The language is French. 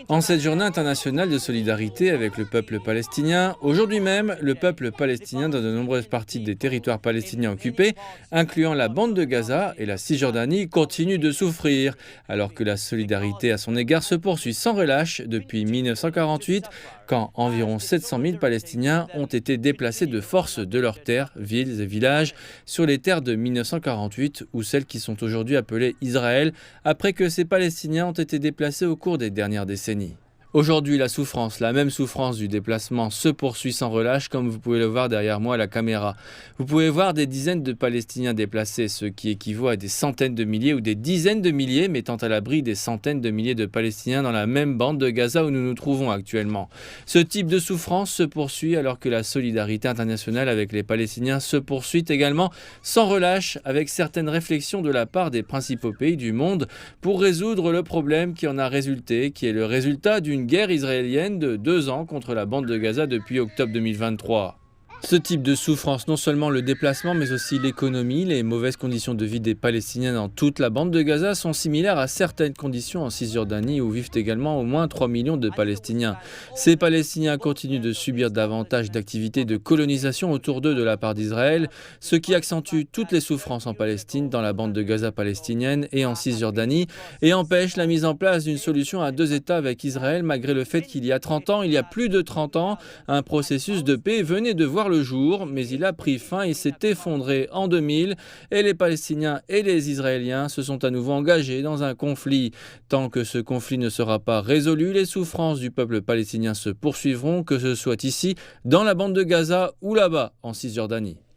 En cette journée internationale de solidarité avec le peuple palestinien, aujourd'hui même, le peuple palestinien dans de nombreuses parties des territoires palestiniens occupés, incluant la bande de Gaza et la Cisjordanie, continue de souffrir, alors que la solidarité à son égard se poursuit sans relâche depuis 1948, quand environ 700 000 Palestiniens ont été déplacés de force de leurs terres, villes et villages, sur les terres de 1948 ou celles qui sont aujourd'hui appelées Israël, après que ces Palestiniens ont été déplacés au cours des dernières décennies. Aujourd'hui, la même souffrance du déplacement se poursuit sans relâche, comme vous pouvez le voir derrière moi à la caméra. Vous pouvez voir des dizaines de Palestiniens déplacés, ce qui équivaut à des centaines de milliers ou des dizaines de milliers, mettant à l'abri des centaines de milliers de Palestiniens dans la même bande de Gaza où nous nous trouvons actuellement. Ce type de souffrance se poursuit alors que la solidarité internationale avec les Palestiniens se poursuit également sans relâche, avec certaines réflexions de la part des principaux pays du monde pour résoudre le problème qui en a résulté, qui est le résultat d'une guerre israélienne de 2 ans contre la bande de Gaza depuis octobre 2023. Ce type de souffrance, non seulement le déplacement, mais aussi l'économie, les mauvaises conditions de vie des Palestiniens dans toute la bande de Gaza sont similaires à certaines conditions en Cisjordanie où vivent également au moins 3 millions de Palestiniens. Ces Palestiniens continuent de subir davantage d'activités de colonisation autour d'eux de la part d'Israël, ce qui accentue toutes les souffrances en Palestine, dans la bande de Gaza palestinienne et en Cisjordanie, et empêche la mise en place d'une solution à 2 États avec Israël, malgré le fait qu'il y a plus de 30 ans, un processus de paix venait de voir le jour, mais il a pris fin et s'est effondré en 2000 et les Palestiniens et les Israéliens se sont à nouveau engagés dans un conflit. Tant que ce conflit ne sera pas résolu, les souffrances du peuple palestinien se poursuivront, que ce soit ici, dans la bande de Gaza ou là-bas, en Cisjordanie.